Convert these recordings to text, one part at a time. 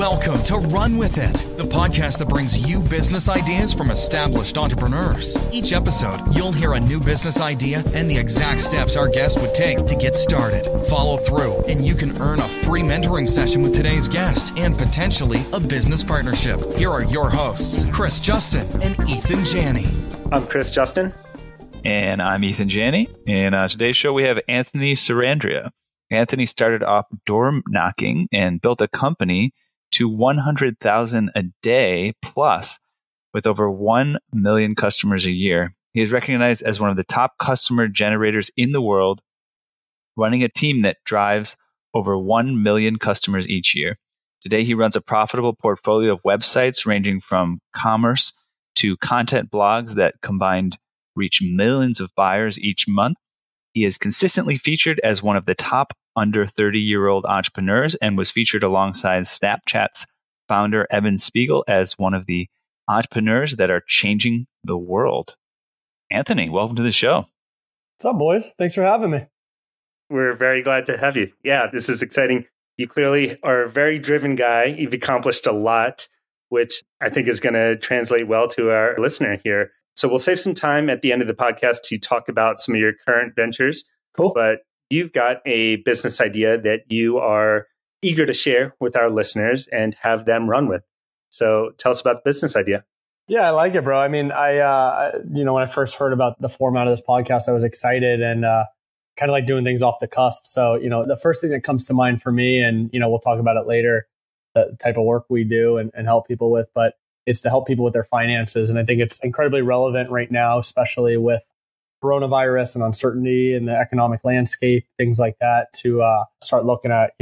Welcome to Run With It, the podcast that brings you business ideas from established entrepreneurs. Each episode, you'll hear a new business idea and the exact steps our guest would take to get started. Follow through, and you can earn a free mentoring session with today's guest and potentially a business partnership. Here are your hosts, Chris Justin and Ethan Janney. I'm Chris Justin. And I'm Ethan Janney. And on today's show, we have Anthony Sarandrea. Anthony started off door knocking and built a company to 100,000 a day plus with over 1 million customers a year. He is recognized as one of the top customer generators in the world, running a team that drives over 1 million customers each year. Today, he runs a profitable portfolio of websites ranging from commerce to content blogs that combined reach millions of buyers each month. He is consistently featured as one of the top under 30-year-old entrepreneurs and was featured alongside Snapchat's founder, Evan Spiegel, as one of the entrepreneurs that are changing the world. Anthony, welcome to the show. What's up, boys? Thanks for having me. We're very glad to have you. Yeah, this is exciting. You clearly are a very driven guy. You've accomplished a lot, which I think is going to translate well to our listener here. So we'll save some time at the end of the podcast to talk about some of your current ventures. Cool. But you've got a business idea that you are eager to share with our listeners and have them run with. So tell us about the business idea. Yeah, I like it, bro. I mean, I when I first heard about the format of this podcast, I was excited and kind of like doing things off the cusp. So, the first thing that comes to mind for me, and, we'll talk about it later, the type of work we do and help people with, but it's to help people with their finances. And I think it's incredibly relevant right now, especially with coronavirus and uncertainty in the economic landscape, things like that, to start looking at,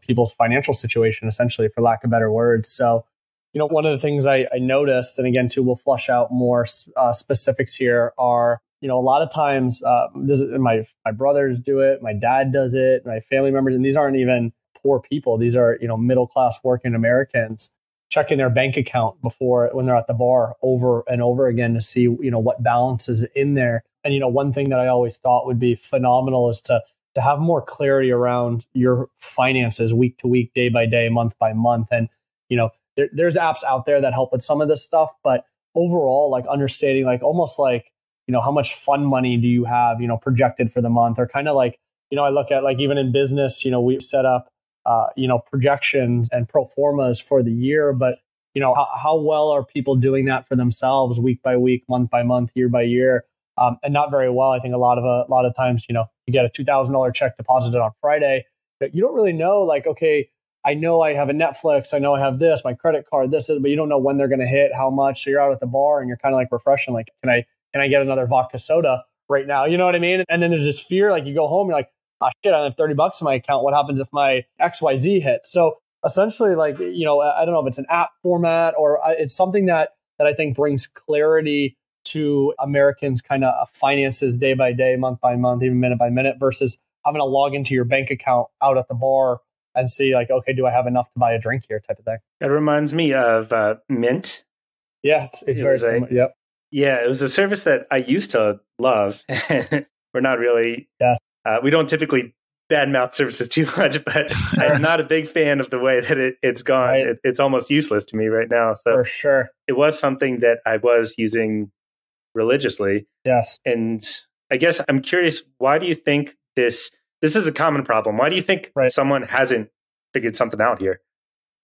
people's financial situation, essentially, for lack of better words. So, one of the things I noticed, and again, too, we'll flush out more specifics here, are, a lot of times my brothers do it, my dad does it, my family members, and these aren't even poor people. These are, middle-class working Americans checking their bank account when they're at the bar over and over again to see, what balance is in there. And, one thing that I always thought would be phenomenal is to have more clarity around your finances week to week, day by day, month by month. And, there's apps out there that help with some of this stuff, but overall, like understanding, like almost like, how much fund money do you have, projected for the month, or kind of like, I look at like even in business, we set up projections and pro formas for the year, but how well are people doing that for themselves week by week, month by month, year by year? And not very well. I think a lot of times, you get a $2,000 check deposited on Friday, but you don't really know, like, okay, I know I have a Netflix, I know I have this, my credit card, this is, but you don't know when they're going to hit, how much. So you're out at the bar and you're kind of like refreshing, like, can I get another vodka soda right now? You know what I mean? And then there's this fear, like you go home, you're like, oh shit, I have $30 in my account. What happens if my XYZ hits? So essentially, like, I don't know if it's an app format or it's something that I think brings clarity to Americans' kind of finances day by day, month by month, even minute by minute, versus having to log into your bank account out at the bar and see like, okay, do I have enough to buy a drink here type of thing? That reminds me of Mint. Yeah, it's very similar. Yep. Yeah, it was a service that I used to love. We're not really... Yeah. We don't typically badmouth services too much, but I'm not a big fan of the way that it's gone. Right. It's almost useless to me right now. So for sure, it was something that I was using religiously. Yes. And I guess I'm curious, why do you think this is a common problem? Why do you think someone hasn't figured something out here?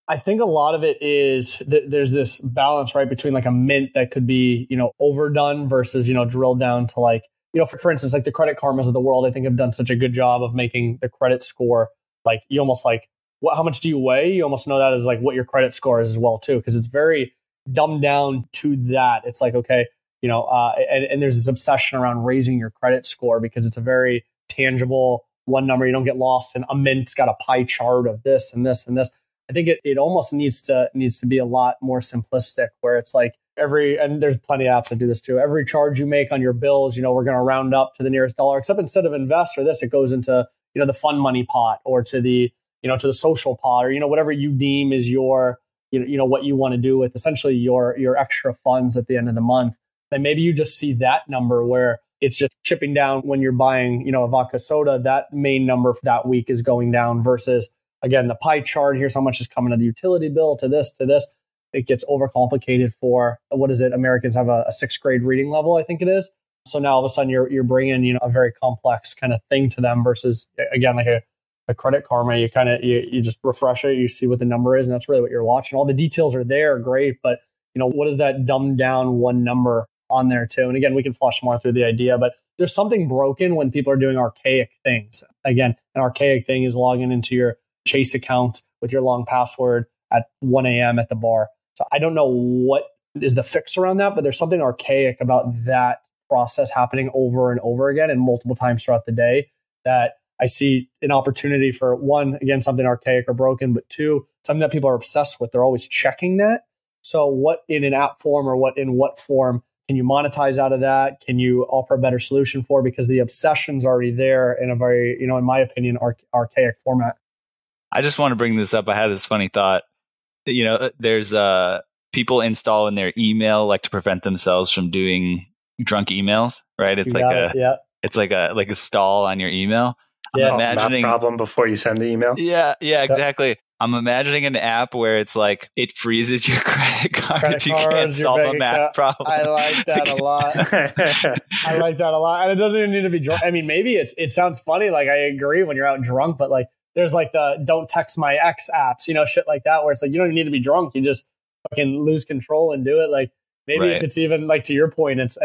I think a lot of it is there's this balance, right, between like a Mint that could be, overdone versus, drilled down to like, for instance, like the Credit Karmas of the world, I think have done such a good job of making the credit score, like you almost like, how much do you weigh? You almost know that as like what your credit score is as well too, because it's very dumbed down to that. It's like, okay, and there's this obsession around raising your credit score because it's a very tangible one number. You don't get lost in a Mint's got a pie chart of this and this and this. I think it almost needs to be a lot more simplistic, where it's like and there's plenty of apps that do this too. Every charge you make on your bills, we're going to round up to the nearest dollar, except instead of invest or this, it goes into, the fund money pot or to the, to the social pot, or, whatever you deem is your, what you want to do with essentially your extra funds at the end of the month. And maybe you just see that number where it's just chipping down when you're buying, a vodka soda, that main number for that week is going down versus again, the pie chart, here's how much is coming to the utility bill, to this, to this. It gets overcomplicated for, what is it? Americans have a sixth grade reading level, I think it is. So now all of a sudden you're bringing, a very complex kind of thing to them versus, again, like a Credit Karma, you just refresh it, you see what the number is, and that's really what you're watching. All the details are there, great, but what is that dumbed down one number on there too? And again, we can flush more through the idea, but there's something broken when people are doing archaic things. Again, an archaic thing is logging into your Chase account with your long password at 1 a.m. at the bar. So I don't know what is the fix around that, but there's something archaic about that process happening over and over again and multiple times throughout the day that I see an opportunity for, one, again, something archaic or broken, but two, something that people are obsessed with. They're always checking that. So what in an app form or what form can you monetize out of that? Can you offer a better solution for? Because the obsession's already there in a very, in my opinion, archaic format. I just want to bring this up. I had this funny thought. There's people install in their email like to prevent themselves from doing drunk emails, right? It's it's like a stall on your email. I'm imagining math problem before you send the email. Yeah, exactly. I'm imagining an app where it's like it freezes your credit card if you can't solve a math problem. I like that a lot. I like that a lot. And it doesn't even need to be drunk. I mean, maybe it sounds funny. Like, I agree when you're out drunk, but like there's like the don't text my ex apps, shit like that, where it's like you don't even need to be drunk. You just fucking lose control and do it. Like maybe if it's even like to your point, it's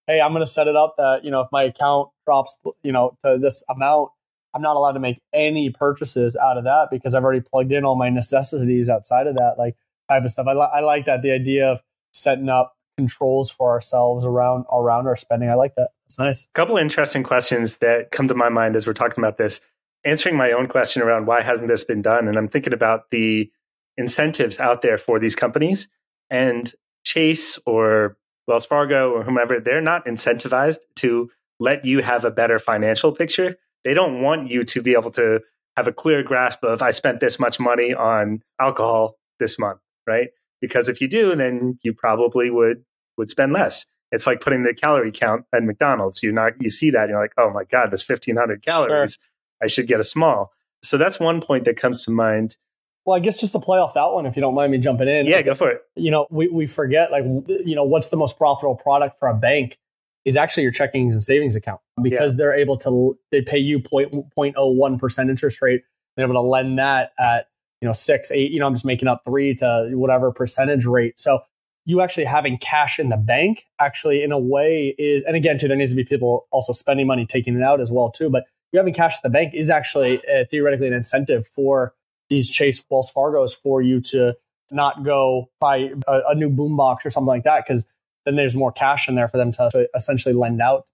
hey, I'm going to set it up that, if my account drops, to this amount, I'm not allowed to make any purchases out of that because I've already plugged in all my necessities outside of that, like type of stuff. I like that. The idea of setting up controls for ourselves around our spending. I like that. It's nice. A couple of interesting questions that come to my mind as we're talking about this, answering my own question around why hasn't this been done? And I'm thinking about the incentives out there for these companies, and Chase or Wells Fargo or whomever, they're not incentivized to let you have a better financial picture. They don't want you to be able to have a clear grasp of, I spent this much money on alcohol this month, right? Because if you do, then you probably would spend less. It's like putting the calorie count at McDonald's. You see that, you're like, oh my God, that's 1,500 calories. Sure. I should get a small. So that's one point that comes to mind. Well, I guess just to play off that one, if you don't mind me jumping in. Yeah, go for it. We forget, like, what's the most profitable product for a bank is actually your checking and savings account, because they're able to, they pay you 0.01% interest rate. They're able to lend that at, 6, 8, I'm just making up 3 to whatever percentage rate. So you actually having cash in the bank actually in a way is, and again, too, there needs to be people also spending money, taking it out as well too. But you having cash at the bank is actually theoretically an incentive for these Chase Wells Fargos for you to not go buy a new boombox or something like that, because then there's more cash in there for them to essentially lend out.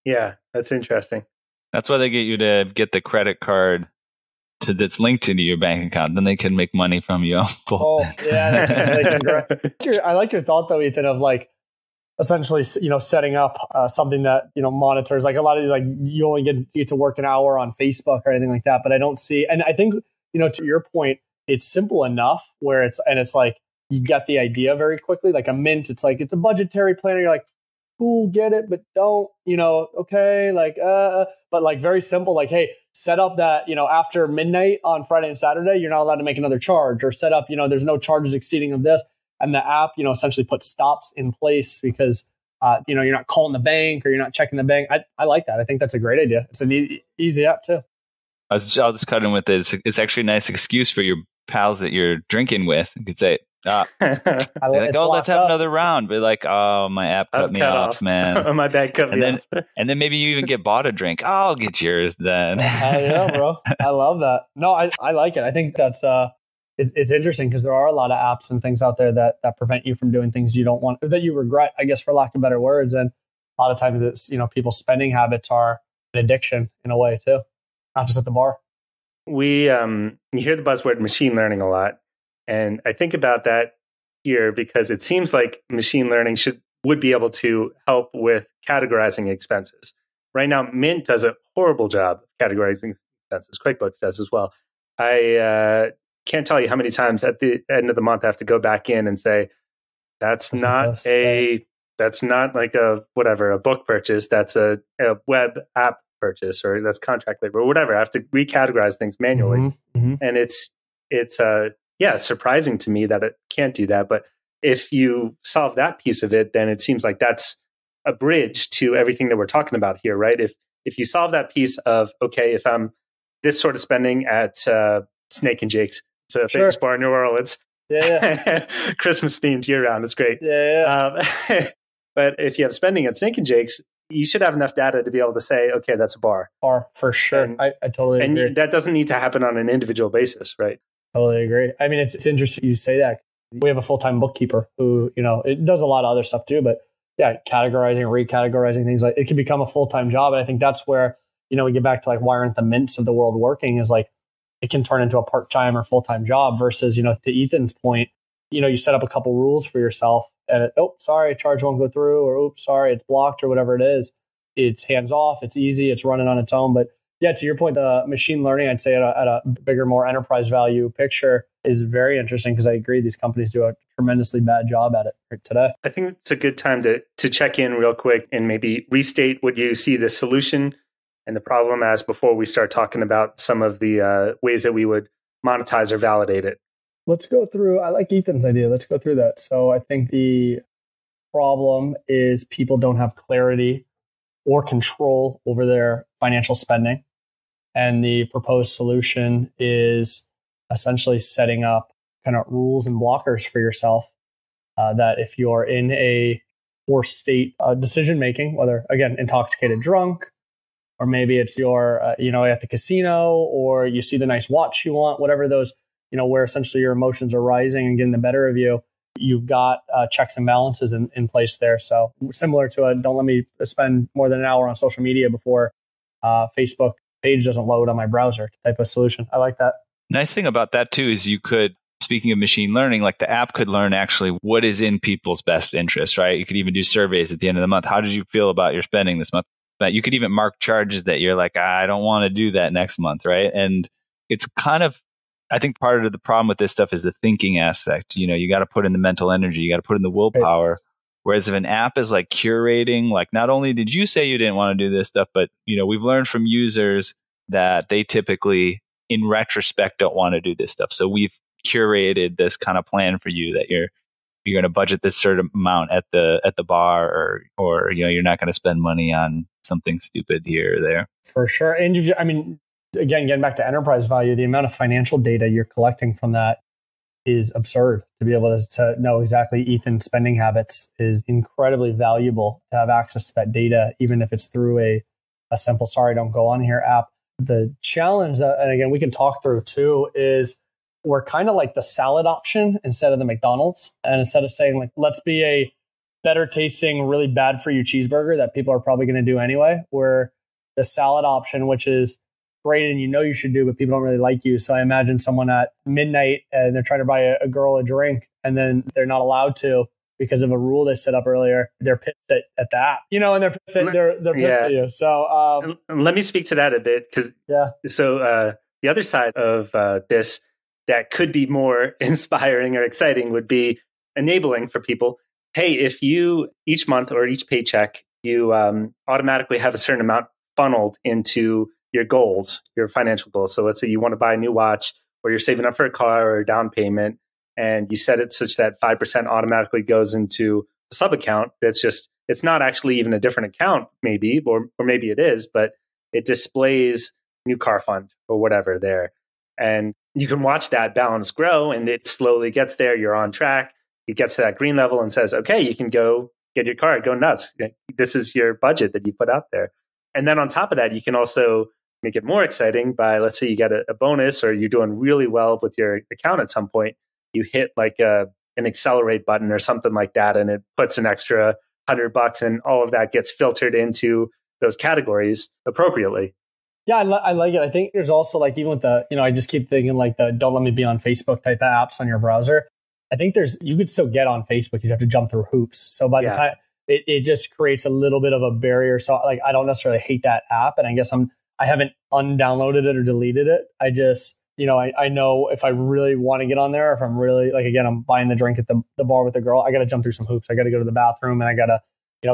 Yeah, that's interesting. That's why they get you to get the credit card that's linked to your bank account. Then they can make money from you. Oh, yeah. I like your thought though, Ethan, of like essentially, setting up something that, monitors, like a lot of like you only get to work an hour on Facebook or anything like that. But I don't see, and I think, to your point, it's simple enough where it's like, you get the idea very quickly. Like a Mint, it's like, it's a budgetary planner. You're like, cool, get it, but don't, okay. Like, but like very simple, like, hey, set up that, after midnight on Friday and Saturday, you're not allowed to make another charge, or set up, there's no charges exceeding of this. And the app, essentially puts stops in place because, you're not calling the bank or you're not checking the bank. I like that. I think that's a great idea. It's an easy app too. I'll just cut in with this. It's actually a nice excuse for your pals that you're drinking with. You could say, like, let's have another round. But like, oh, my app cut me off, man. My bag cut me off. And then maybe you even get bought a drink. I'll get yours then. Yeah, bro. I love that. No, I like it. I think that's it's interesting because there are a lot of apps and things out there that prevent you from doing things you don't want, that you regret, I guess, for lack of better words. And a lot of times it's, people's spending habits are an addiction in a way too, not just at the bar. We you hear the buzzword machine learning a lot. And I think about that here because it seems like machine learning would be able to help with categorizing expenses. Right now, Mint does a horrible job of categorizing expenses. QuickBooks does as well. I can't tell you how many times at the end of the month I have to go back in and say, that's not like a book purchase. That's a web app purchase or that's contract labor or whatever. I have to recategorize things manually. And it's surprising to me that it can't do that. But if you solve that piece of it, then it seems like that's a bridge to everything that we're talking about here, right? If you solve that piece of, okay, if I'm this sort of spending at Snake and Jake's, it's a famous bar in New Orleans. Christmas themed year round. It's great. But if you have spending at Snake and Jake's, you should have enough data to be able to say, okay, that's a bar. Bar, for sure. And, I totally agree. And that doesn't need to happen on an individual basis, right? Totally agree. I mean, it's interesting you say that. We have a full-time bookkeeper who, it does a lot of other stuff too, but categorizing, recategorizing things, like it can become a full-time job. And I think that's where, we get back to like, why aren't the mints of the world working, is like, it can turn into a part-time or full-time job versus, to Ethan's point, you set up a couple rules for yourself and sorry, charge won't go through, or sorry, it's blocked, or whatever it is. It's hands off, it's easy, it's running on its own. But yeah, to your point, the machine learning, I'd say at a bigger, more enterprise value picture is very interesting, because I agree these companies do a tremendously bad job at it today. I think it's a good time to check in real quick and maybe restate what you see the solution and the problem as before we start talking about some of the ways that we would monetize or validate it. Let's go through, I like Ethan's idea. Let's go through that. So I think the problem is people don't have clarity or control over their financial spending. And the proposed solution is essentially setting up kind of rules and blockers for yourself that if you're in a poor state of decision making, whether, again, intoxicated drunk, or maybe it's your, at the casino, or you see the nice watch you want, whatever those, where essentially your emotions are rising and getting the better of you, you've got checks and balances in place there. So similar to don't let me spend more than an hour on social media before Facebook page doesn't load on my browser type of solution. I like that. Nice thing about that too is you could, speaking of machine learning, like the app could learn actually what is in people's best interest, right? You could even do surveys at the end of the month. How did you feel about your spending this month? But you could even mark charges that you're like, I don't want to do that next month, right? And it's kind of, I think part of the problem with this stuff is the thinking aspect. You got to put in the mental energy, you got to put in the willpower. Whereas if an app is like curating, like not only did you say you didn't want to do this stuff, but we've learned from users that they typically, in retrospect, don't want to do this stuff. So we've curated this kind of plan for you that you're going to budget this certain amount at the bar, or you're not going to spend money on something stupid here or there. For sure. And again, getting back to enterprise value, the amount of financial data you're collecting from that is absurd. To be able to know exactly Ethan's spending habits is incredibly valuable, to have access to that data, even if it's through a simple, sorry, don't go on here app. The challenge that, and again, we can talk through too, is we're kind of like the salad option instead of the McDonald's. And instead of saying like, let's be a better tasting, really bad for you cheeseburger that people are probably going to do anyway, we're the salad option, which is great and you should do, but people don't really like you. So I imagine someone at midnight and they're trying to buy a girl a drink, and then they're not allowed to because of a rule they set up earlier. They're pissed at the app, and they're pissed at you. So let me speak to that a bit, because so the other side of this that could be more inspiring or exciting would be enabling for people. Hey, if you each month or each paycheck, you automatically have a certain amount funneled into your goals, your financial goals. So let's say you want to buy a new watch, or you're saving up for a car or a down payment, and you set it such that 5% automatically goes into a sub account. It's not actually even a different account, maybe, or maybe it is, but it displays new car fund or whatever there. And you can watch that balance grow, and it slowly gets there. You're on track. It gets to that green level and says, okay, you can go get your car, go nuts. This is your budget that you put out there. And then on top of that, you can also make it more exciting by, let's say you get a bonus, or you're doing really well with your account at some point. You hit like an accelerate button or something like that, and it puts an extra $100, and all of that gets filtered into those categories appropriately. Yeah, I like it. I think there's also like, even with the, I just keep thinking like the don't let me be on Facebook type of apps on your browser. I think you could still get on Facebook. You'd have to jump through hoops. So by the time it just creates a little bit of a barrier. So like, I don't necessarily hate that app. And I guess I haven't undownloaded it or deleted it. I just, I know if I really want to get on there, if I'm really like, again, I'm buying the drink at the bar with the girl, I got to jump through some hoops. I got to go to the bathroom, and I got to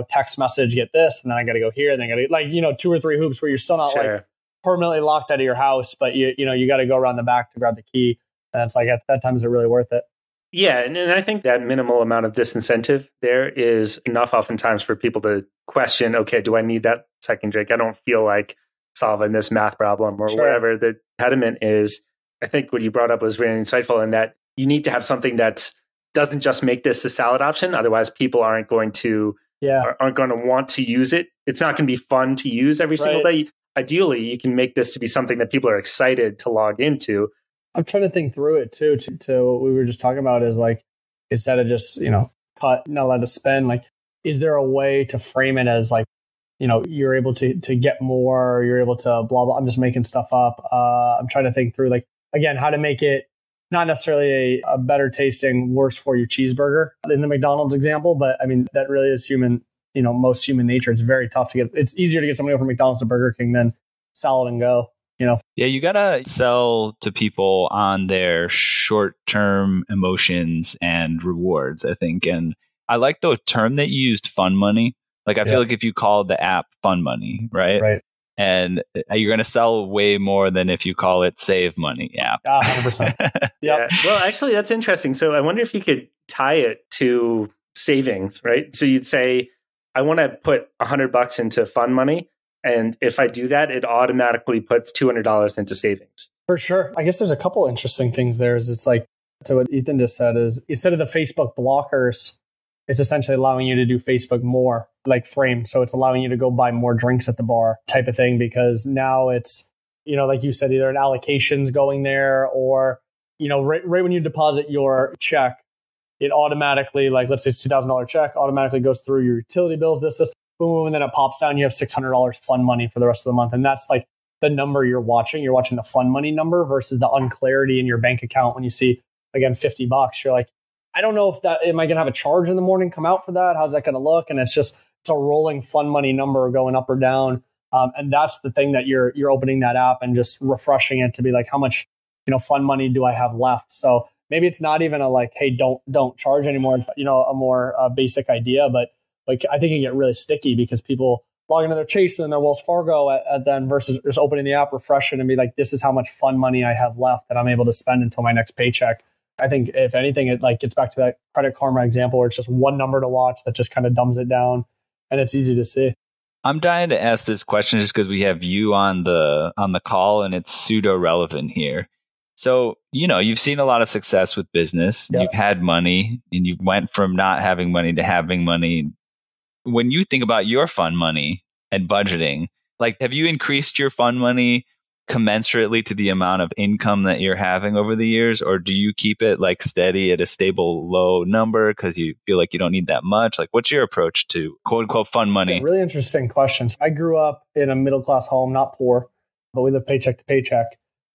text message, get this, and then I got to go here, and then I got to 2 or 3 hoops where you're still not like permanently locked out of your house, but you got to go around the back to grab the key. And it's like at that time, is it really worth it? Yeah. And I think that minimal amount of disincentive there is enough oftentimes for people to question, okay, do I need that second drink? I don't feel like solving this math problem or whatever the impediment is. I think what you brought up was really insightful in that you need to have something that doesn't just make this the salad option. Otherwise, people aren't going to want to use it. It's not going to be fun to use every single day. Ideally, you can make this to be something that people are excited to log into. I'm trying to think through it too, to what we were just talking about is like, instead of just, cut, not allowed to spend, like, is there a way to frame it as like, you're able to get more, or you're able to blah, blah. I'm just making stuff up. I'm trying to think through like, again, how to make it not necessarily a better tasting, worse for you cheeseburger in the McDonald's example, but I mean, that really is human, most human nature. It's very tough to get. It's easier to get somebody over from McDonald's to Burger King than salad and go. Yeah, you gotta sell to people on their short-term emotions and rewards, I think. And I like the term that you used, fun money. Like, I feel like if you called the app Fun Money, right? And you're going to sell way more than if you call it Save Money app. 100%. Yeah. Well, actually, that's interesting. So I wonder if you could tie it to savings, right? So you'd say, I want to put $100 into Fun Money. And if I do that, it automatically puts $200 into savings. For sure. I guess there's a couple interesting things there. It's like, so what Ethan just said is, instead of the Facebook blockers, it's essentially allowing you to do Facebook more, like frame. So it's allowing you to go buy more drinks at the bar type of thing, because now it's, like you said, either an allocation's going there or, right when you deposit your check, it automatically, like, let's say it's $2,000 check, automatically goes through your utility bills, this, boom, and then it pops down. You have $600 fun money for the rest of the month. And that's like the number you're watching. You're watching the fun money number versus the unclarity in your bank account. When you see, again, $50, you're like, I don't know if that, am I going to have a charge in the morning come out for that? How's that going to look? And it's a rolling fun money number going up or down. And that's the thing that you're opening that app and just refreshing it to be like, how much, fun money do I have left? So maybe it's not even a like, hey, don't charge anymore, a more basic idea, but like, I think it get really sticky because people log into their Chase and their Wells Fargo at then versus just opening the app, refreshing and be like, this is how much fun money I have left that I'm able to spend until my next paycheck. I think if anything, it like gets back to that Credit Karma example where it's just one number to watch that just kind of dumbs it down and it's easy to see. I'm dying to ask this question just because we have you on the call and it's pseudo relevant here. So, you've seen a lot of success with business. Yep. You've had money and you went from not having money to having money. When you think about your fun money and budgeting, like, have you increased your fun money commensurately to the amount of income that you're having over the years? Or do you keep it like steady at a stable low number because you feel like you don't need that much? Like, what's your approach to quote unquote fun money? Yeah, really interesting questions. I grew up in a middle-class home, not poor, but we lived paycheck to paycheck.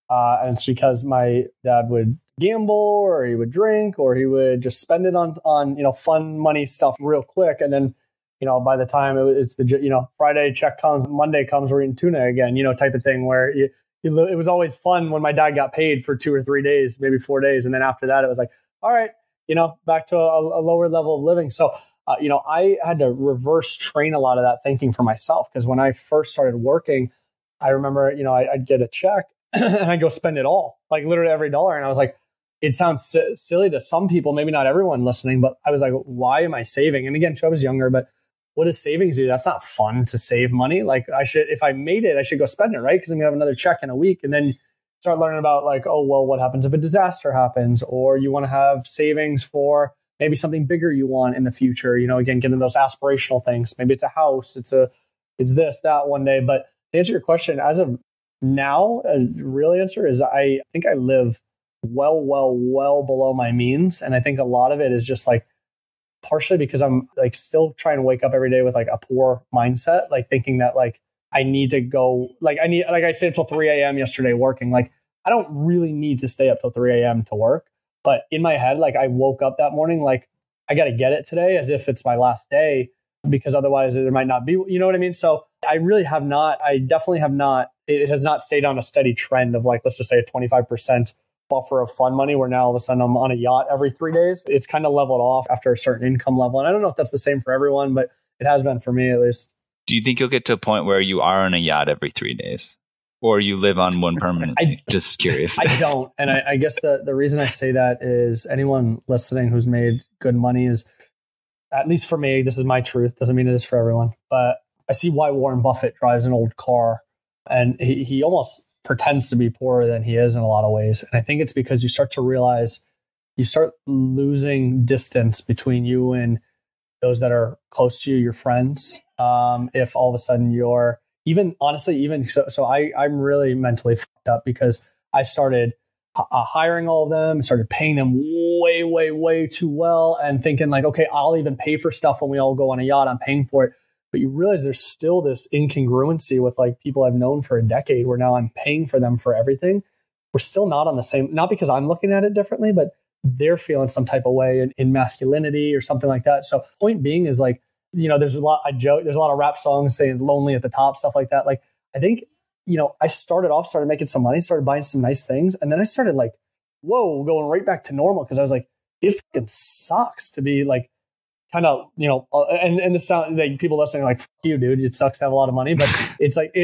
And it's because my dad would gamble or he would drink or he would just spend it on fun money stuff real quick. And then, by the time it's the, Friday check comes, Monday comes, we're eating tuna again, type of thing where it was always fun when my dad got paid for 2 or 3 days, maybe 4 days. And then after that, it was like, all right, back to a lower level of living. So, I had to reverse train a lot of that thinking for myself. Because when I first started working, I remember, I'd get a check and I'd go spend it all, like literally every dollar. And I was like, it sounds silly to some people, maybe not everyone listening, but I was like, why am I saving? And again, too, I was younger, but what does savings do? That's not fun to save money. Like if I made it, I should go spend it, right? Because I'm gonna have another check in a week. And then start learning about like, oh, well, what happens if a disaster happens? Or you want to have savings for maybe something bigger you want in the future. Again, getting those aspirational things. Maybe it's a house, it's this, that one day. But to answer your question, as of now, a real answer is I think I live well below my means. And I think a lot of it is just like, partially because I'm like still trying to wake up every day with like a poor mindset, like thinking that like I need to go, like I stayed up till 3 a.m. yesterday working. Like I don't really need to stay up till 3 a.m. to work. But in my head, like I woke up that morning, like I got to get it today as if it's my last day, because otherwise there might not be, you know what I mean? So I definitely have not, it has not stayed on a steady trend of like, let's just say a 25% buffer of fun money where now all of a sudden I'm on a yacht every 3 days. It's kind of leveled off after a certain income level. And I don't know if that's the same for everyone, but it has been for me at least. Do you think you'll get to a point where you are on a yacht every 3 days? Or you live on one permanently? Just curious. I don't. And I guess the reason I say that is anyone listening who's made good money is, at least for me, this is my truth. Doesn't mean it is for everyone. But I see why Warren Buffett drives an old car. And he almost pretends to be poorer than he is in a lot of ways. And I think it's because you start to realize, you start losing distance between you and those that are close to you, your friends. If all of a sudden you're, I'm really mentally fucked up because I started hiring all of them, started paying them way, way, way too well, and thinking like, okay, I'll even pay for stuff when we all go on a yacht. I'm paying for it. But you realize there's still this incongruency with like people I've known for a decade where now I'm paying for them for everything. We're still not on the same, not because I'm looking at it differently, but they're feeling some type of way in masculinity or something like that. So point being is like, there's a lot of rap songs saying lonely at the top, stuff like that. Like, I think, I started making some money, started buying some nice things. And then I started like, going right back to normal. Cause I was like, it fucking sucks to be like, kind of, and the sound that people listening are like, fuck you, dude, it sucks to have a lot of money. But it's like,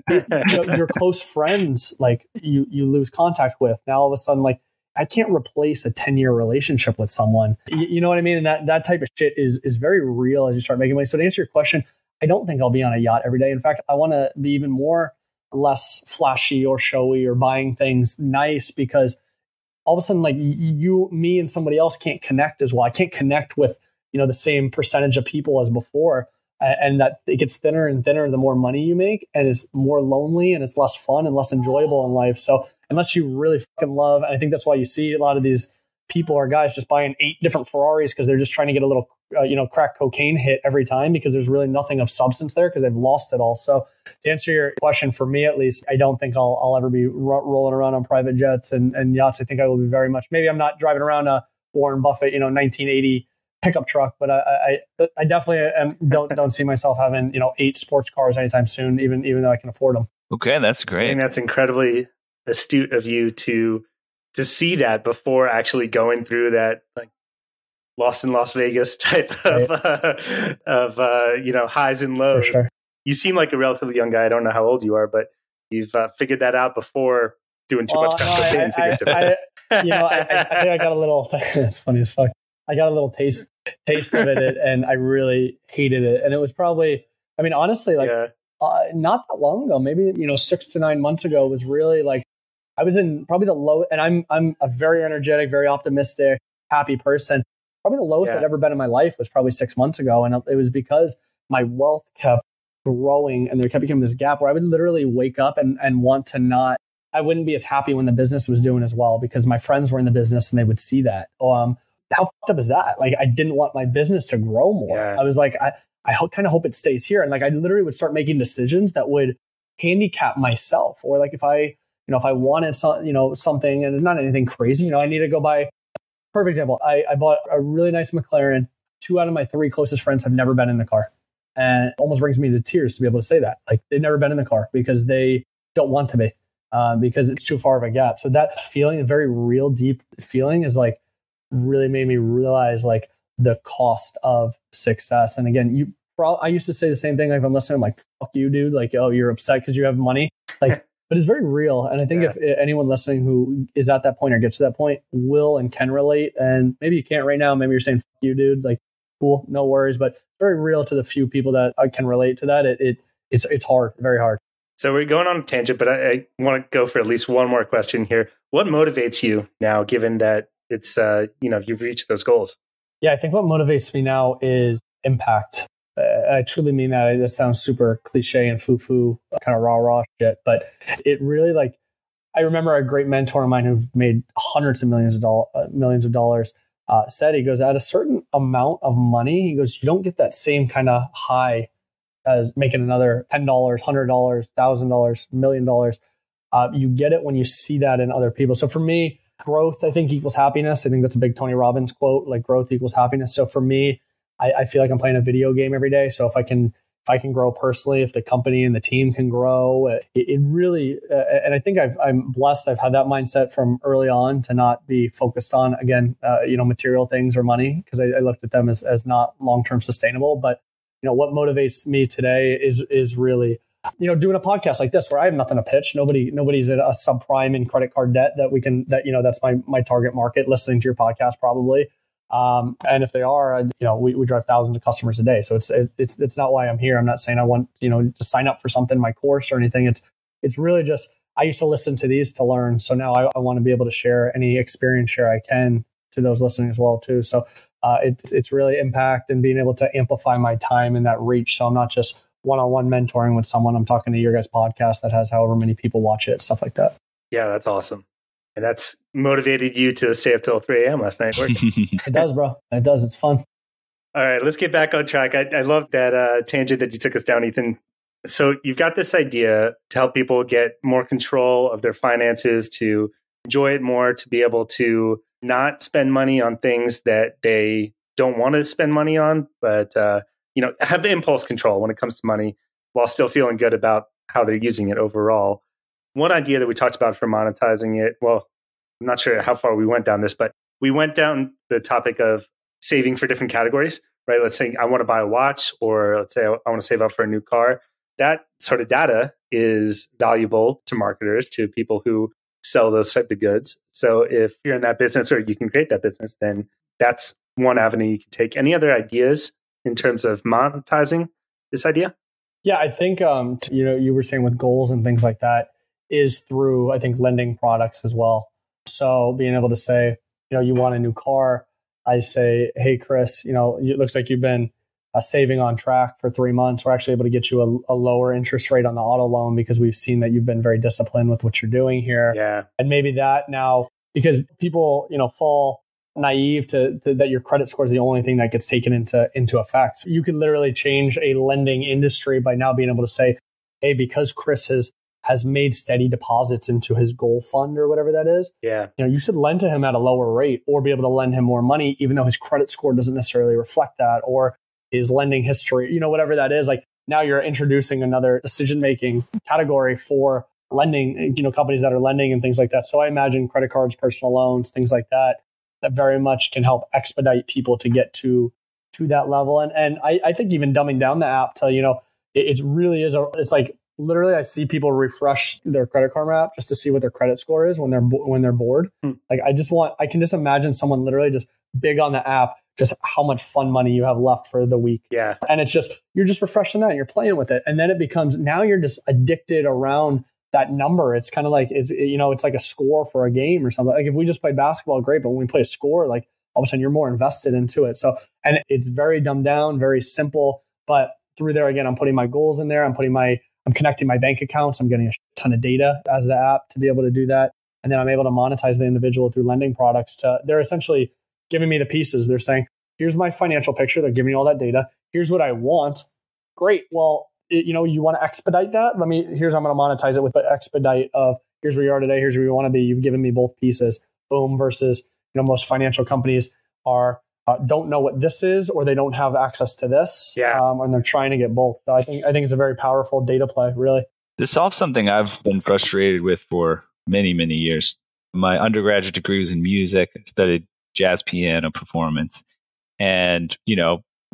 your close friends, like you lose contact with. Now all of a sudden, like, I can't replace a 10-year relationship with someone. You know what I mean? And that type of shit is very real as you start making money. So to answer your question, I don't think I'll be on a yacht every day. In fact, I want to be even less flashy or showy or buying things nice, because all of a sudden, like me and somebody else can't connect as well. I can't connect with, the same percentage of people as before. And that it gets thinner and thinner the more money you make, and it's more lonely and it's less fun and less enjoyable in life. So unless you really fucking love, and I think that's why you see a lot of these people or guys just buying 8 different Ferraris because they're just trying to get a little, crack cocaine hit every time, because there's really nothing of substance there because they've lost it all. So to answer your question, for me at least, I don't think I'll ever be rolling around on private jets and yachts. I think I will be very much, maybe I'm not driving around a Warren Buffett, 1980 pickup truck, but I definitely don't see myself having 8 sports cars anytime soon, even though I can afford them. Okay, that's great. And that's incredibly astute of you to see that before actually going through that like Lost in Las Vegas type of highs and lows. For sure. You seem like a relatively young guy. I don't know how old you are, but you've figured that out before doing too much cocaine. I think I got a little. It's funny as fuck. I got a little taste of it, and I really hated it. And it was probably, honestly, like not that long ago, maybe 6 to 9 months ago, was really like I was in probably the low. And I'm a very energetic, very optimistic, happy person. Probably the lowest I'd ever been in my life was probably 6 months ago, and it was because my wealth kept growing, and there kept becoming this gap where I would literally wake up and want to not. I wouldn't be as happy when the business was doing as well because my friends were in the business and they would see that. How fucked up is that? Like, I didn't want my business to grow more. Yeah. I was like, I kind of hope it stays here. And like, I literally would start making decisions that would handicap myself. Or like if I wanted something and it's not anything crazy, I need to go buy, perfect example. I bought a really nice McLaren. 2 out of my 3 closest friends have never been in the car. And it almost brings me to tears to be able to say that. Like, they've never been in the car because they don't want to be, because it's too far of a gap. So that feeling, a very real, deep feeling, is like, really made me realize like the cost of success. And again, I used to say the same thing. Like, if I'm listening, I'm like, fuck you, dude. Like, oh, you're upset because you have money. Like, but it's very real. And I think if anyone listening who is at that point or gets to that point will and can relate, and maybe you can't right now, maybe you're saying, fuck you, dude. Like, cool, no worries. But very real to the few people that can relate to that. It's hard, very hard. So we're going on a tangent, but I want to go for at least one more question here. What motivates you now, given that it's, you've reached those goals? Yeah, I think what motivates me now is impact. I truly mean that. That sounds super cliche and foo-foo, kind of rah-rah shit. But it really, like, I remember a great mentor of mine who made hundreds of millions of dollars said, he goes, at a certain amount of money, he goes, you don't get that same kind of high as making another $10, $100, $1,000, $1 million. You get it when you see that in other people. So for me, growth, I think, equals happiness. I think that's a big Tony Robbins quote, like growth equals happiness. So for me, I feel like I'm playing a video game every day. So if I can grow personally, if the company and the team can grow, it really, and I think I'm blessed. I've had that mindset from early on to not be focused on, again, material things or money, because I looked at them as not long-term sustainable. But what motivates me today is really, doing a podcast like this where I have nothing to pitch. Nobody's at a subprime in credit card debt that's my target market listening to your podcast probably. And if they are, we drive thousands of customers a day. So it's not why I'm here. I'm not saying I want, to sign up for something, my course or anything. It's really just, I used to listen to these to learn. So now I want to be able to share any experience share I can to those listening as well too. So it's really impact and being able to amplify my time in that reach. So I'm not just one-on-one mentoring with someone. I'm talking to your guys' podcast that has however many people watch it, stuff like that. Yeah, that's awesome. And that's motivated you to stay up till 3 a.m. last night working. It does, bro. It does. It's fun. All right, let's get back on track. I love that tangent that you took us down, Ethan. So you've got this idea to help people get more control of their finances, to enjoy it more, to be able to not spend money on things that they don't want to spend money on, but have impulse control when it comes to money while still feeling good about how they're using it overall. One idea that we talked about for monetizing it, well, I'm not sure how far we went down this, but we went down the topic of saving for different categories, right? Let's say I want to buy a watch, or let's say I want to save up for a new car. That sort of data is valuable to marketers, to people who sell those type of goods. So if you're in that business or you can create that business, then that's one avenue you can take. Any other ideas in terms of monetizing this idea? Yeah, I think, you were saying with goals and things like that is through, I think, lending products as well. So being able to say, you want a new car. I say, hey, Chris, it looks like you've been saving on track for 3 months. We're actually able to get you a lower interest rate on the auto loan because we've seen that you've been very disciplined with what you're doing here. Yeah. And maybe that now, because people, fall naive to that your credit score is the only thing that gets taken into effect. So you could literally change a lending industry by now being able to say, hey, because Chris has made steady deposits into his goal fund or whatever that is. Yeah. You should lend to him at a lower rate or be able to lend him more money, even though his credit score doesn't necessarily reflect that, or his lending history, whatever that is. Like now you're introducing another decision-making category for lending, companies that are lending and things like that. So I imagine credit cards, personal loans, things like that very much can help expedite people to get to that level. And I think even dumbing down the app to, it really is, it's like, literally, I see people refresh their credit card app just to see what their credit score is when they're bored. Like I can just imagine someone literally just big on the app, just how much fun money you have left for the week. Yeah. And it's just, you're just refreshing that and you're playing with it. And then it becomes, now you're just addicted around that number. It's kind of like, it's like a score for a game or something. Like if we just play basketball, great. But when we play a score, like all of a sudden you're more invested into it. So, and it's very dumbed down, very simple, but through there, again, I'm putting my goals in there. I'm connecting my bank accounts. I'm getting a ton of data as the app to be able to do that. And then I'm able to monetize the individual through lending products. They're essentially giving me the pieces. They're saying, here's my financial picture. They're giving me all that data. Here's what I want. Great. Well, you want to expedite that? Here's how I'm going to monetize it with the expedite of here's where you are today. Here's where you want to be. You've given me both pieces. Boom. Versus, most financial companies don't know what this is, or they don't have access to this. Yeah. And they're trying to get both. So I think it's a very powerful data play, really. This solves something I've been frustrated with for many, many years. My undergraduate degree was in music. I studied jazz piano performance, and,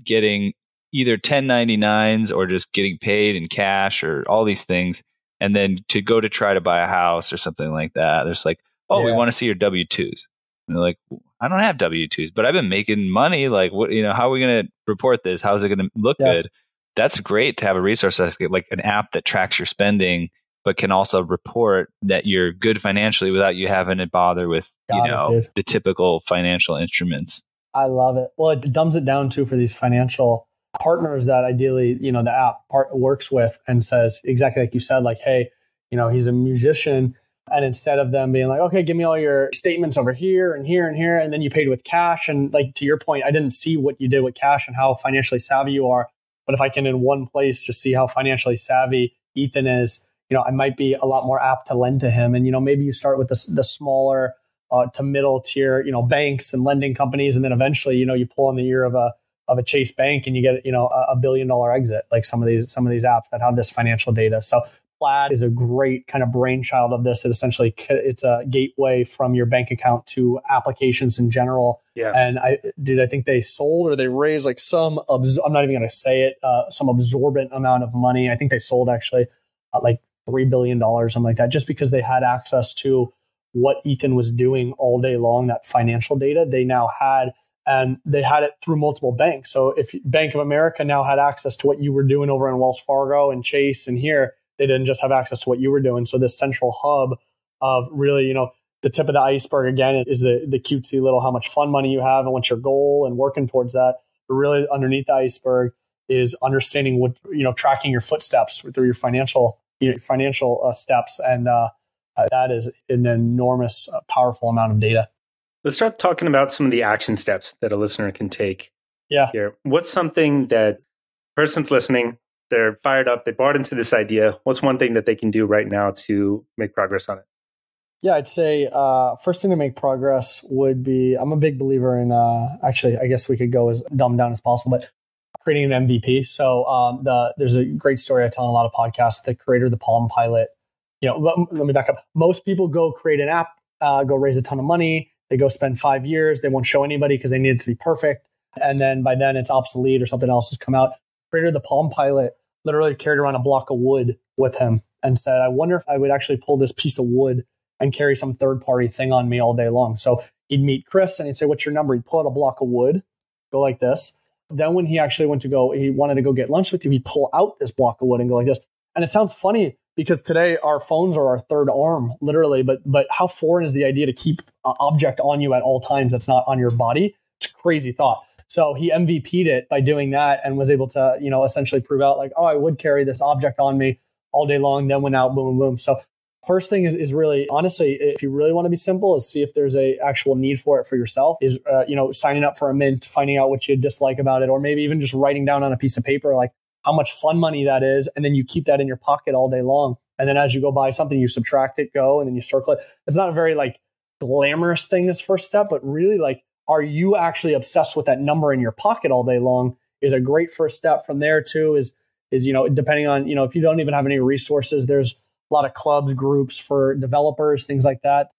getting either 1099s or just getting paid in cash or all these things. And then to go to try to buy a house or something like that, there's like, we want to see your W-2s. And they're like, I don't have W-2s, but I've been making money. Like, what, how are we going to report this? How is it going to look good? That's great to have a resource like an app that tracks your spending, but can also report that you're good financially without you having to bother with, the typical financial instruments. I love it. Well, it dumbs it down too for these financial partners that ideally, the app works with, and says exactly like you said, like, hey, he's a musician. And instead of them being like, okay, give me all your statements over here and here and here, and then you paid with cash. And like, to your point, I didn't see what you did with cash and how financially savvy you are. But if I can in one place just see how financially savvy Ethan is, I might be a lot more apt to lend to him. And, maybe you start with the smaller to middle tier, banks and lending companies. And then eventually, you pull in the ear of a Chase Bank and you get, a $1 billion exit, like some of these apps that have this financial data. So Plaid is a great kind of brainchild of this. It's a gateway from your bank account to applications in general. Yeah. And I think they sold or they raised like I'm not even going to say it, some absorbent amount of money. I think they sold actually like $3 billion, something like that, just because they had access to what Ethan was doing all day long, that financial data they now had. And they had it through multiple banks. So if Bank of America now had access to what you were doing over in Wells Fargo and Chase and here, they didn't just have access to what you were doing. So this central hub of really, the tip of the iceberg again is the cutesy little how much fun money you have and what's your goal and working towards that. But really underneath the iceberg is understanding what, tracking your footsteps through your financial steps. And that is an enormous, powerful amount of data. Let's start talking about some of the action steps that a listener can take. Yeah. Here. What's something that person's listening, they're fired up, they bought into this idea. What's one thing that they can do right now to make progress on it? Yeah, I'd say first thing to make progress would be, I'm a big believer in, actually, I guess we could go as dumbed down as possible, but creating an MVP. So there's a great story I tell on a lot of podcasts, the creator of the Palm Pilot. Let me back up. Most people go create an app, go raise a ton of money. They go spend 5 years. They won't show anybody because they need it to be perfect. And then by then it's obsolete or something else has come out. Creator of the Palm Pilot literally carried around a block of wood with him and said, I wonder if I would actually pull this piece of wood and carry some third-party thing on me all day long. So he'd meet Chris and he'd say, what's your number? He'd pull out a block of wood, go like this. Then when he actually he wanted to go get lunch with you, he'd pull out this block of wood and go like this. And it sounds funny because today our phones are our third arm, literally. But how foreign is the idea to keep an object on you at all times that's not on your body? It's a crazy thought. So he MVP'd it by doing that and was able to, essentially prove out like, I would carry this object on me all day long, then went out, boom, boom, boom. So first thing is really, honestly, if you really want to be simple, is see if there's a actual need for it for yourself. Is, signing up for a mint, finding out what you dislike about it, or maybe even just writing down on a piece of paper, like how much fun money that is. And then you keep that in your pocket all day long. And then as you go buy something, you subtract it, go, and then you circle it. It's not a very glamorous thing, this first step, but really are you actually obsessed with that number in your pocket all day long is a great first step. From there too is depending on, if you don't even have any resources, there's a lot of clubs, groups for developers, things like that.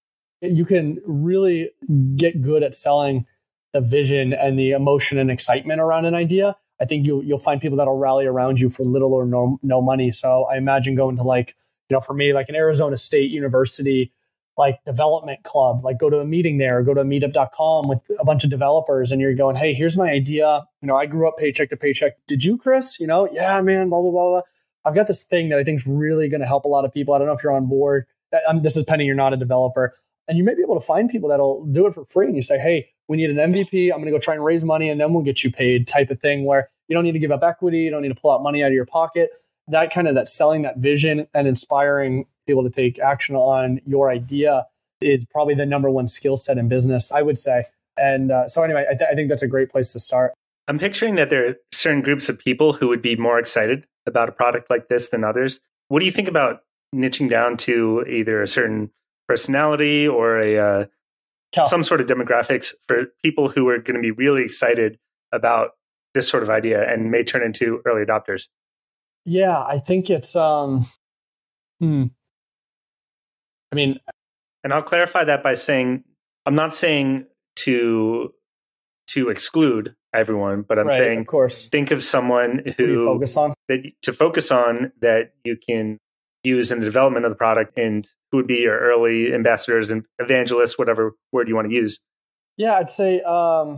You can really get good at selling the vision and the emotion and excitement around an idea. I think you'll find people that'll rally around you for little or no money. So I imagine going to for me, an Arizona State University, development club, go to a meeting there, or go to meetup.com with a bunch of developers and you're going, hey, here's my idea. I grew up paycheck to paycheck. Did you, Chris? Yeah, man, blah, blah, blah, blah. I've got this thing that I think is really going to help a lot of people. I don't know if you're on board. This is pending you're not a developer. And you may be able to find people that'll do it for free. And you say, hey, we need an MVP. I'm going to go try and raise money and then we'll get you paid type of thing where you don't need to give up equity. You don't need to pull out money out of your pocket. That selling that vision and inspiring people to take action on your idea is probably the number one skill set in business, I would say. And so anyway, I think that's a great place to start. I'm picturing that there are certain groups of people who would be more excited about a product like this than others. What do you think about niching down to either a certain personality or some sort of demographics for people who are going to be really excited about this sort of idea and may turn into early adopters? Yeah, I think it's, and I'll clarify that by saying, I'm not saying to exclude everyone, but I'm saying, of course, think of someone who to focus on that you can use in the development of the product, and who would be your early ambassadors and evangelists, whatever word you want to use. Yeah, I'd say, I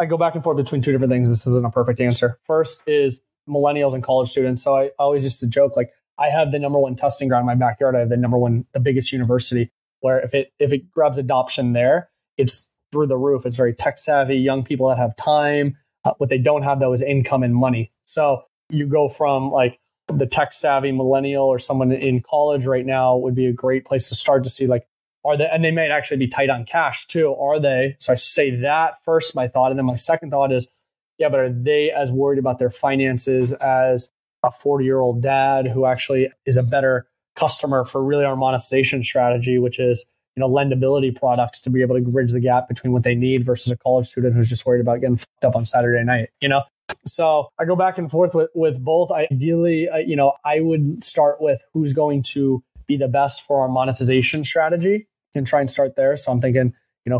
go back and forth between two different things. This isn't a perfect answer. First is millennials and college students. So I always used to joke, I have the number one testing ground in my backyard. I have the biggest university, where if it grabs adoption there, it's through the roof. It's very tech savvy, young people that have time. What they don't have though is income and money. So you go from the tech savvy millennial or someone in college right now would be a great place to start to see and they might actually be tight on cash too. Are they? So I say that first, my thought. And then my second thought is, but are they as worried about their finances as a 40-year-old dad who actually is a better customer for really our monetization strategy, which is, lendability products to be able to bridge the gap between what they need versus a college student who's just worried about getting fucked up on Saturday night, So I go back and forth with both. Ideally, I would start with who's going to be the best for our monetization strategy and try and start there. So I'm thinking,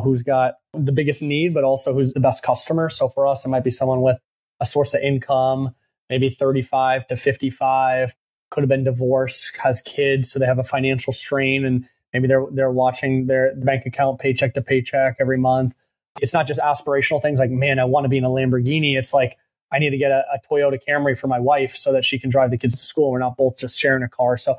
who's got the biggest need, but also who's the best customer. So for us, it might be someone with a source of income, maybe 35 to 55, could have been divorced, has kids, so they have a financial strain, and maybe they're watching their bank account paycheck to paycheck every month. It's not just aspirational things like, man, I want to be in a Lamborghini. It's like, I need to get a Toyota Camry for my wife so that she can drive the kids to school. We're not both just sharing a car. So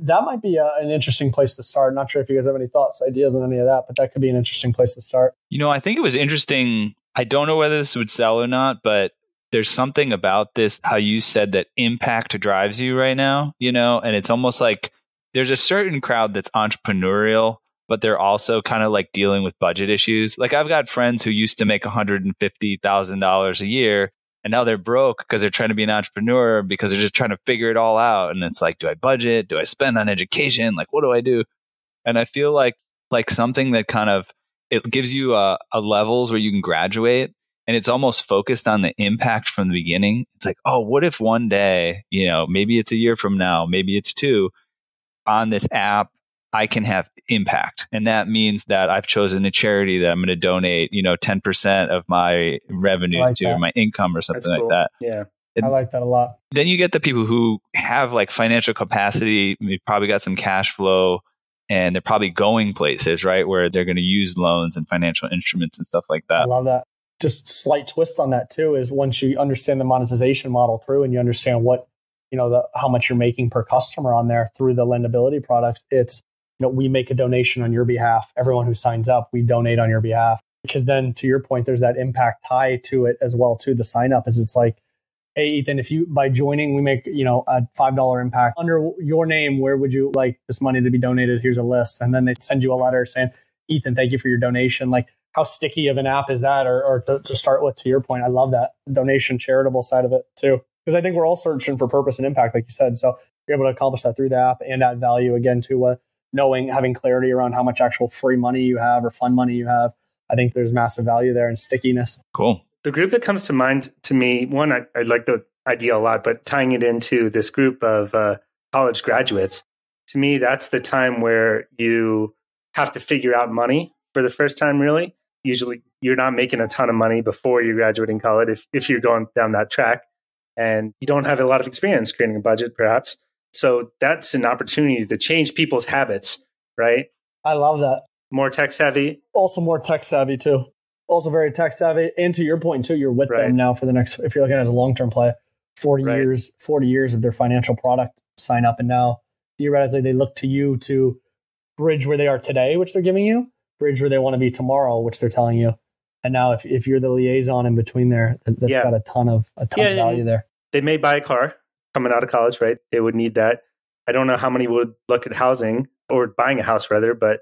that might be an interesting place to start. Not sure if you guys have any thoughts, ideas on any of that, but that could be an interesting place to start. I think it was interesting. I don't know whether this would sell or not, but there's something about this, how you said that impact drives you right now, and it's almost like there's a certain crowd that's entrepreneurial, but they're also kind of like dealing with budget issues. Like I've got friends who used to make $150,000 a year, and now they're broke because they're trying to be an entrepreneur because they're just trying to figure it all out. And it's like, do I budget? Do I spend on education? Like, what do I do? And I feel like something that kind of, it gives you a levels where you can graduate, and it's almost focused on the impact from the beginning. It's like, oh, what if one day, maybe it's a year from now, maybe it's 2, on this app, I can have impact. And that means that I've chosen a charity that I'm going to donate, 10% of my revenues to, or my income or something like that. Yeah. I like that a lot. Then you get the people who have like financial capacity. They've probably got some cash flow, and they're probably going places, right, where they're going to use loans and financial instruments and stuff like that. I love that. Just slight twist on that too is once you understand the monetization model through, and you understand what, how much you're making per customer on there through the lendability products, it's, we make a donation on your behalf. Everyone who signs up, we donate on your behalf. Because then, to your point, there's that impact tie to it as well, to the sign up. Is it's like, hey, Ethan, if you, by joining, we make, a $5 impact under your name, where would you like this money to be donated? Here's a list. And then they send you a letter saying, Ethan, thank you for your donation. Like, how sticky of an app is that? Or to start with, to your point, I love that donation, charitable side of it too. Because I think we're all searching for purpose and impact, like you said. So you're able to accomplish that through the app and add value again to having clarity around how much actual free money you have or fun money you have. I think there's massive value there and stickiness. Cool. The group that comes to mind to me, one, I like the idea a lot, but tying it into this group of college graduates, to me, that's the time where you have to figure out money for the first time, really. Usually you're not making a ton of money before you're graduating college if you're going down that track, and you don't have a lot of experience creating a budget, perhaps. So that's an opportunity to change people's habits, right? I love that. More tech savvy. Also more tech savvy too. Also very tech savvy. And to your point too, you're with them now for the next, if you're looking at it as a long-term play, 40 years of their financial product sign up. And now theoretically they look to you to bridge where they are today, which they're giving you, bridge where they want to be tomorrow, which they're telling you. And now if you're the liaison in between there, that's got a ton of value there. They may buy a car coming out of college, right? They would need that. I don't know how many would look at housing or buying a house rather, but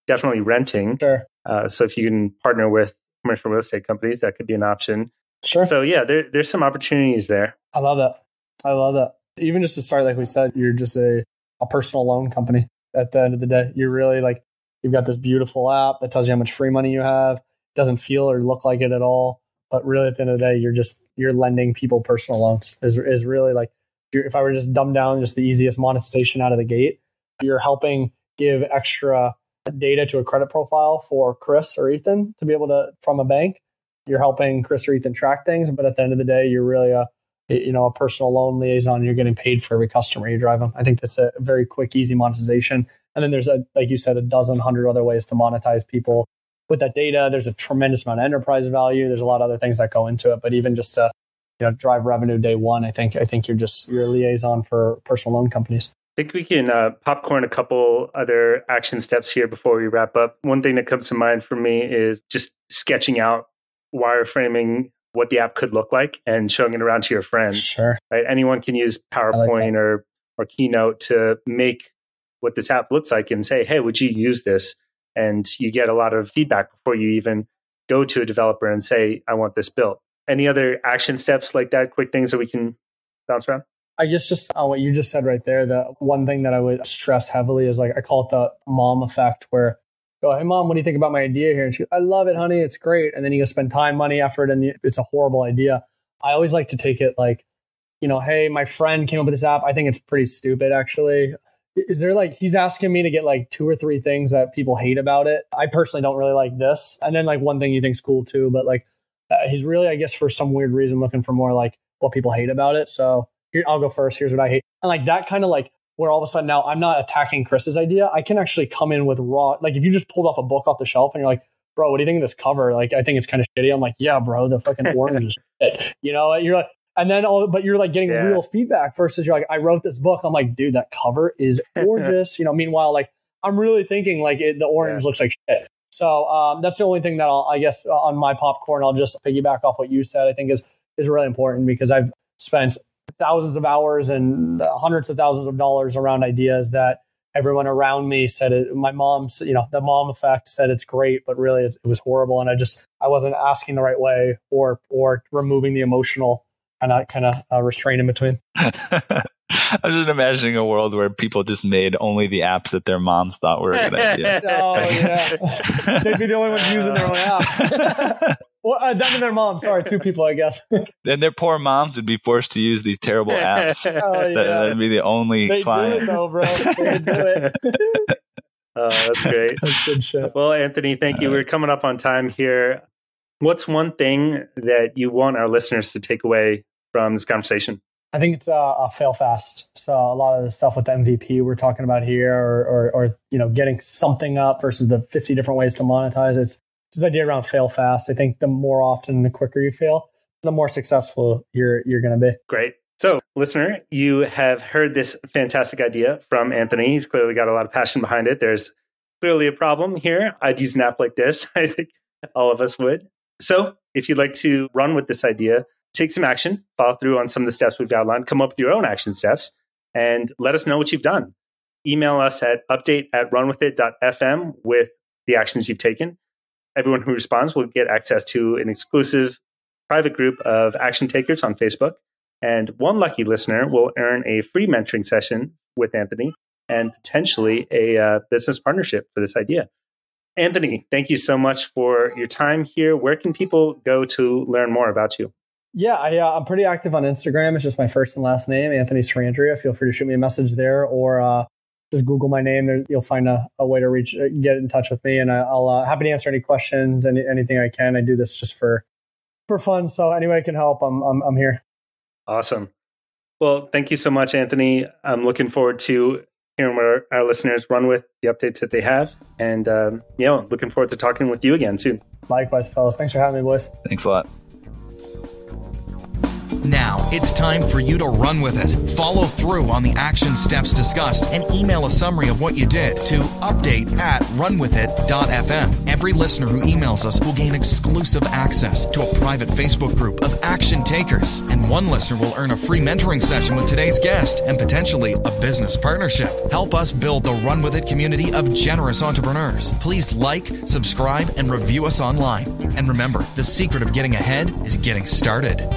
definitely renting. Sure. So if you can partner with commercial real estate companies, that could be an option. Sure. So yeah, there's some opportunities there. I love that. Even just to start, like we said, you're just a personal loan company at the end of the day. You're really like, you've got this beautiful app that tells you how much free money you have. It doesn't feel or look like it at all. But really at the end of the day, you're lending people personal loans is really like, if I were to just dumb down just the easiest monetization out of the gate, you're helping give extra data to a credit profile for Chris or Ethan to be able to, from a bank, you're helping Chris or Ethan track things. But at the end of the day, you're really a personal loan liaison. You're getting paid for every customer you drive them. I think that's a very quick, easy monetization. And then there's like you said, 100 other ways to monetize people with that data. There's a tremendous amount of enterprise value. There's a lot of other things that go into it, but even just to, drive revenue day one, I think you're a liaison for personal loan companies. I think we can popcorn a couple other action steps here before we wrap up. One thing that comes to mind for me is just sketching out, wireframing what the app could look like and showing it around to your friends. Sure. Right? Anyone can use PowerPoint or Keynote to make what this app looks like and say, hey, would you use this? And you get a lot of feedback before you even go to a developer and say, I want this built. Any other action steps like that, quick things that we can bounce around? I guess just on what you just said right there, the one thing that I would stress heavily is like, I call it the mom effect, where go, hey mom, what do you think about my idea here? And she goes, I love it, honey. It's great. And then you go spend time, money, effort, and it's a horrible idea. I always like to take it like, hey, my friend came up with this app. I think it's pretty stupid, actually. Is there like, he's asking me to get like 2 or 3 things that people hate about it. I personally don't really like this. And then like one thing you think's cool too, but like he's really, I guess for some weird reason, looking for more like what people hate about it. So here, I'll go first. Here's what I hate. And like that kind of like where all of a sudden now I'm not attacking Chris's idea. I can actually come in with raw, like if you just pulled off a book off the shelf and you're like, bro, what do you think of this cover? Like, I think it's kind of shitty. I'm like, yeah, bro, the fucking orange is shit. You're like, and then but you're like getting real feedback versus you're like, I wrote this book. I'm like, dude, that cover is gorgeous. Meanwhile, like I'm really thinking like the orange looks like shit. So that's the only thing that I guess on my popcorn, I'll just piggyback off what you said. I think is really important because I've spent thousands of hours and hundreds of thousands of dollars around ideas that everyone around me said it. My mom, the mom effect said it's great, but really it was horrible. And I wasn't asking the right way or removing the emotional kind of restraint in between. I was just imagining a world where people just made only the apps that their moms thought were a good idea. Oh, yeah. They'd be the only ones using their own app. Well, them and their mom. Sorry, 2 people, I guess. Then their poor moms would be forced to use these terrible apps. Oh, yeah. That'd be the only client. They do it, though, bro. They do it. Oh, that's great. That's good shit. Well, Anthony, thank you. We're coming up on time here. What's one thing that you want our listeners to take away from this conversation? I think it's fail fast. So a lot of the stuff with the MVP we're talking about here or getting something up versus the 50 different ways to monetize. It's this idea around fail fast. I think the more often, the quicker you fail, the more successful you're going to be. Great. So, listener, you have heard this fantastic idea from Anthony. He's clearly got a lot of passion behind it. There's clearly a problem here. I'd use an app like this. I think all of us would. So, if you'd like to run with this idea, take some action, follow through on some of the steps we've outlined, come up with your own action steps, and let us know what you've done. Email us at update@runwithit.fm with the actions you've taken. Everyone who responds will get access to an exclusive private group of action takers on Facebook. And one lucky listener will earn a free mentoring session with Anthony and potentially a business partnership for this idea. Anthony, thank you so much for your time here. Where can people go to learn more about you? Yeah, I'm pretty active on Instagram. It's just my first and last name, Anthony Sarandrea. Feel free to shoot me a message there or just Google my name. There, you'll find a way to get in touch with me, and I'll happy to answer any questions, anything I can. I do this just for fun, so any way I can help, I'm here. Awesome. Well, thank you so much, Anthony. I'm looking forward to hearing what our listeners run with, the updates that they have, and looking forward to talking with you again soon. Likewise, fellas. Thanks for having me, boys. Thanks a lot. Now it's time for you to run with it. Follow through on the action steps discussed and email a summary of what you did to update@runwithit.fm. Every listener who emails us will gain exclusive access to a private Facebook group of action takers. And one listener will earn a free mentoring session with today's guest and potentially a business partnership. Help us build the Run With It community of generous entrepreneurs. Please like, subscribe, and review us online. And remember, the secret of getting ahead is getting started.